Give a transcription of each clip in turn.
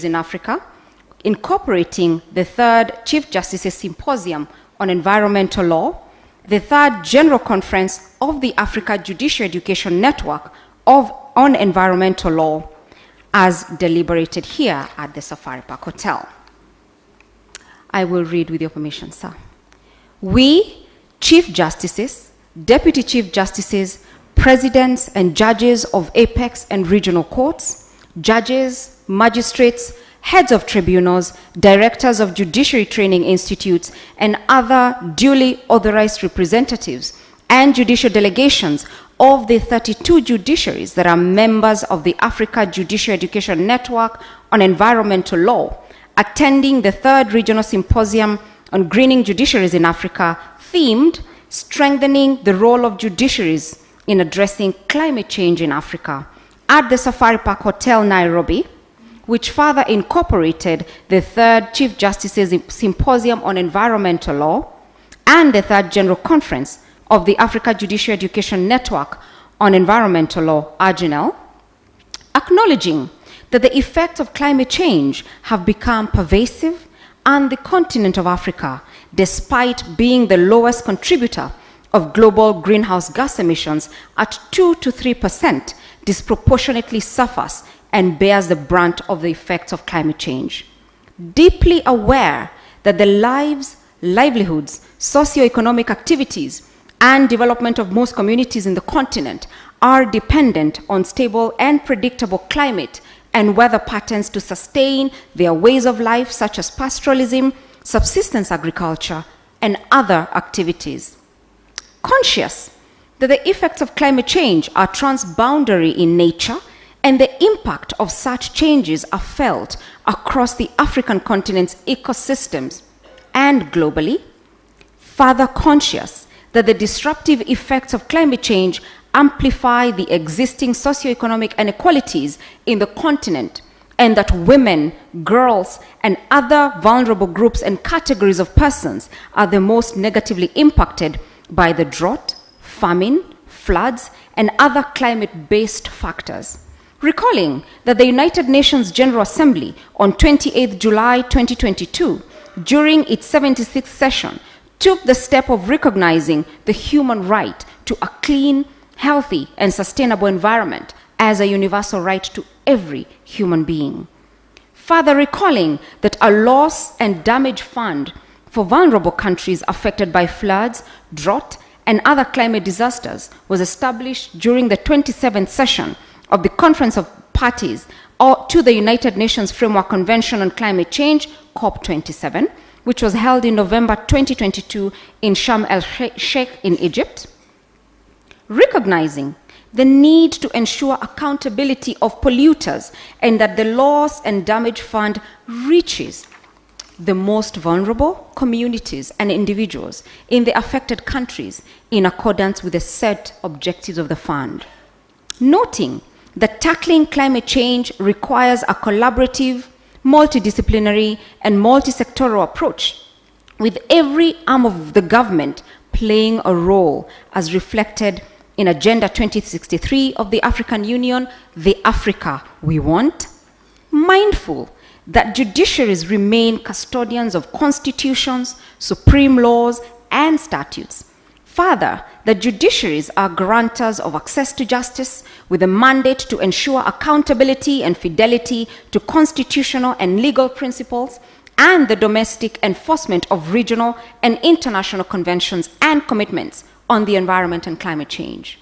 in Africa, incorporating the third Chief Justices Symposium on Environmental Law, the third General Conference of the Africa Judicial Education Network on Environmental Law, as deliberated here at the Safari Park Hotel. I will read with your permission, sir. We, Chief Justices, Deputy Chief Justices, Presidents and Judges of Apex and Regional Courts, Judges, Magistrates, Heads of Tribunals, Directors of Judiciary Training Institutes, and other duly authorized representatives and judicial delegations of the 32 judiciaries that are members of the Africa Judicial Education Network on Environmental Law, attending the third Regional Symposium on Greening Judiciaries in Africa, themed Strengthening the Role of Judiciaries in Addressing Climate Change in Africa, at the Safari Park Hotel, Nairobi, which further incorporated the third Chief Justices Symposium on Environmental Law and the third General Conference of the Africa Judicial Education Network on Environmental Law, AJENEL, acknowledging that the effects of climate change have become pervasive on the continent of Africa, despite being the lowest contributor of global greenhouse gas emissions at 2 to 3%, disproportionately suffers and bears the brunt of the effects of climate change. Deeply aware that the lives, livelihoods, socioeconomic activities, and development of most communities in the continent are dependent on stable and predictable climate and weather patterns to sustain their ways of life, such as pastoralism, subsistence agriculture, and other activities. Conscious that the effects of climate change are transboundary in nature and the impact of such changes are felt across the African continent's ecosystems and globally, further conscious that the disruptive effects of climate change amplify the existing socioeconomic inequalities in the continent, and that women, girls, and other vulnerable groups and categories of persons are the most negatively impacted by the drought, famine, floods, and other climate-based factors. Recalling that the United Nations General Assembly on 28 July 2022, during its 76th session, took the step of recognizing the human right to a clean, healthy, and sustainable environment as a universal right to every human being. Further recalling that a loss and damage fund for vulnerable countries affected by floods, drought, and other climate disasters was established during the 27th session of the Conference of Parties to the United Nations Framework Convention on Climate Change, COP27, which was held in November 2022 in Sharm el-Sheikh in Egypt. Recognizing the need to ensure accountability of polluters and that the loss and damage fund reaches the most vulnerable communities and individuals in the affected countries in accordance with the set objectives of the fund. Noting that tackling climate change requires a collaborative, multidisciplinary, and multi-sectoral approach, with every arm of the government playing a role as reflected in Agenda 2063 of the African Union, the Africa we want, mindful that judiciaries remain custodians of constitutions, supreme laws, and statutes. Further, that judiciaries are grantors of access to justice with a mandate to ensure accountability and fidelity to constitutional and legal principles and the domestic enforcement of regional and international conventions and commitments on the environment and climate change.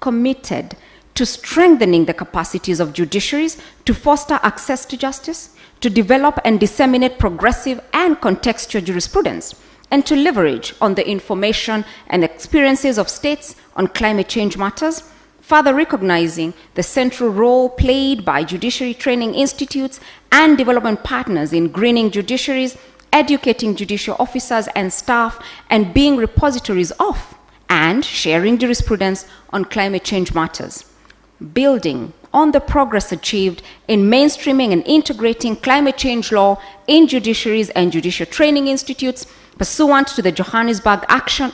Committed to strengthening the capacities of judiciaries to foster access to justice, to develop and disseminate progressive and contextual jurisprudence, and to leverage on the information and experiences of states on climate change matters, further recognizing the central role played by judiciary training institutes and development partners in greening judiciaries, educating judicial officers and staff, and being repositories of and sharing jurisprudence on climate change matters. Building on the progress achieved in mainstreaming and integrating climate change law in judiciaries and judicial training institutes pursuant to the Johannesburg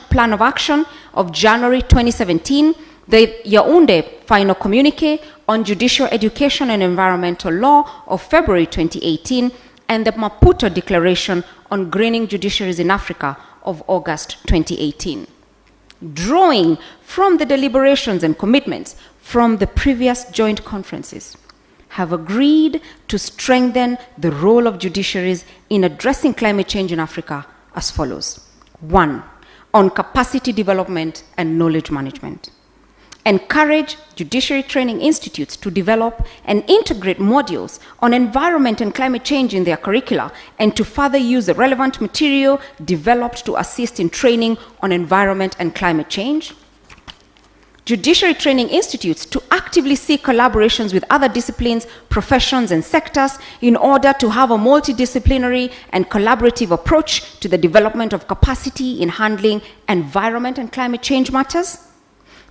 Plan of Action of January 2017, the Yaoundé Final Communique on Judicial Education and Environmental Law of February 2018, and the Maputo Declaration on Greening Judiciaries in Africa of August 2018. Drawing from the deliberations and commitments from the previous joint conferences, have agreed to strengthen the role of judiciaries in addressing climate change in Africa as follows. 1. On capacity development and knowledge management. Encourage judiciary training institutes to develop and integrate modules on environment and climate change in their curricula, and to further use the relevant material developed to assist in training on environment and climate change. Judiciary training institutes to actively seek collaborations with other disciplines, professions, and sectors in order to have a multidisciplinary and collaborative approach to the development of capacity in handling environment and climate change matters.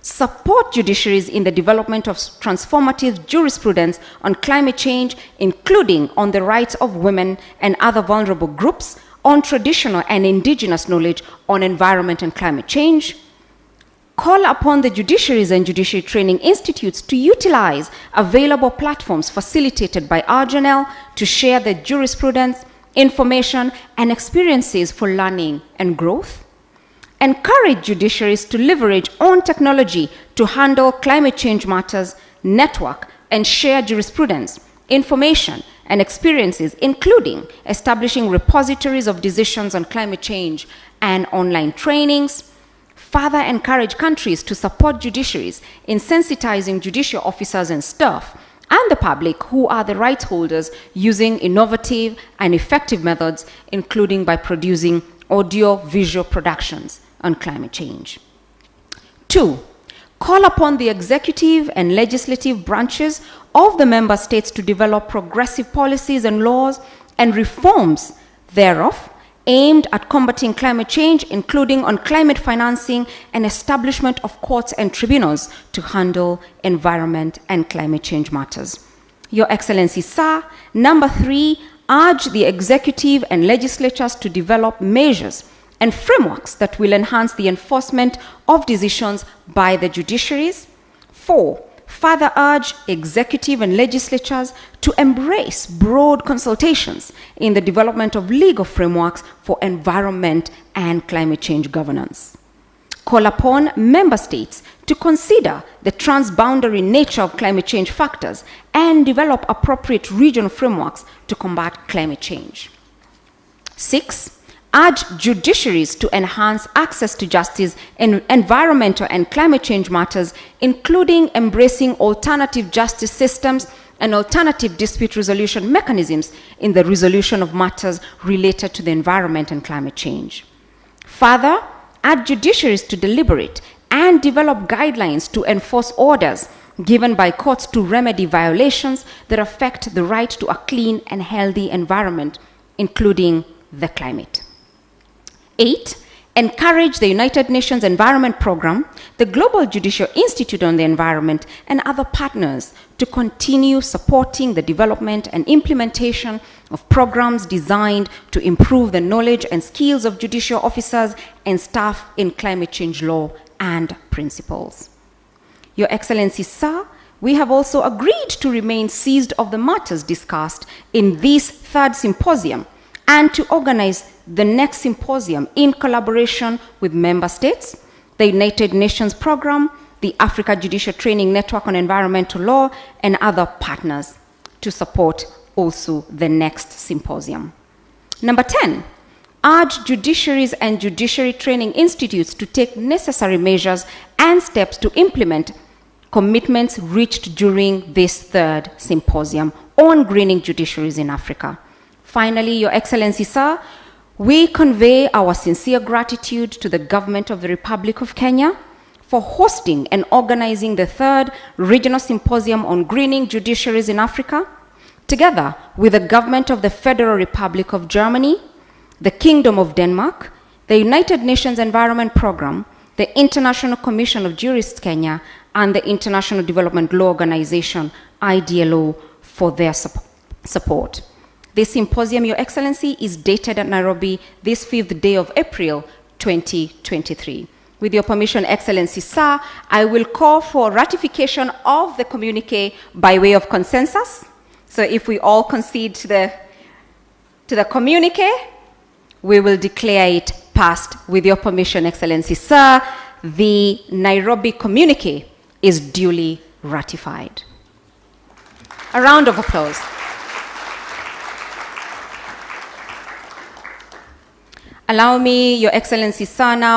Support judiciaries in the development of transformative jurisprudence on climate change, including on the rights of women and other vulnerable groups, on traditional and indigenous knowledge on environment and climate change. Call upon the judiciaries and judiciary training institutes to utilize available platforms facilitated by RJNL to share the jurisprudence, information, and experiences for learning and growth. Encourage judiciaries to leverage on technology to handle climate change matters, network, and share jurisprudence, information, and experiences, including establishing repositories of decisions on climate change and online trainings. Further encourage countries to support judiciaries in sensitizing judicial officers and staff and the public who are the rights holders using innovative and effective methods, including by producing audio-visual productions on climate change. 2. Call upon the executive and legislative branches of the member states to develop progressive policies and laws and reforms thereof aimed at combating climate change, including on climate financing and establishment of courts and tribunals to handle environment and climate change matters. Your Excellency, sir, number 3, urge the executive and legislatures to develop measures and frameworks that will enhance the enforcement of decisions by the judiciaries. 4. Further urge executive and legislatures to embrace broad consultations in the development of legal frameworks for environment and climate change governance. Call upon member states to consider the transboundary nature of climate change factors and develop appropriate regional frameworks to combat climate change. 6. Urge judiciaries to enhance access to justice in environmental and climate change matters, including embracing alternative justice systems and alternative dispute resolution mechanisms in the resolution of matters related to the environment and climate change. Further, urge judiciaries to deliberate and develop guidelines to enforce orders given by courts to remedy violations that affect the right to a clean and healthy environment, including the climate. 8. Encourage the United Nations Environment Programme, the Global Judicial Institute on the Environment, and other partners to continue supporting the development and implementation of programs designed to improve the knowledge and skills of judicial officers and staff in climate change law and principles. Your Excellency, sir, we have also agreed to remain seized of the matters discussed in this 3rd symposium and to organize the next symposium in collaboration with member states, the United Nations Programme, the Africa Judicial Training Network on Environmental Law, and other partners to support also the next symposium. Number 10, urge judiciaries and judiciary training institutes to take necessary measures and steps to implement commitments reached during this 3rd symposium on greening judiciaries in Africa. Finally, Your Excellency, sir, we convey our sincere gratitude to the Government of the Republic of Kenya for hosting and organizing the 3rd Regional Symposium on Greening Judiciaries in Africa, together with the Government of the Federal Republic of Germany, the Kingdom of Denmark, the United Nations Environment Programme, the International Commission of Jurists Kenya, and the International Development Law Organization, IDLO, for their support. This symposium, Your Excellency, is dated at Nairobi this 5th day of April 2023. With your permission, Excellency Sir, I will call for ratification of the communique by way of consensus. So if we all concede to the communique, we will declare it passed. With your permission, Excellency Sir, the Nairobi communique is duly ratified. A round of applause. Allow me, Your Excellency Sir, now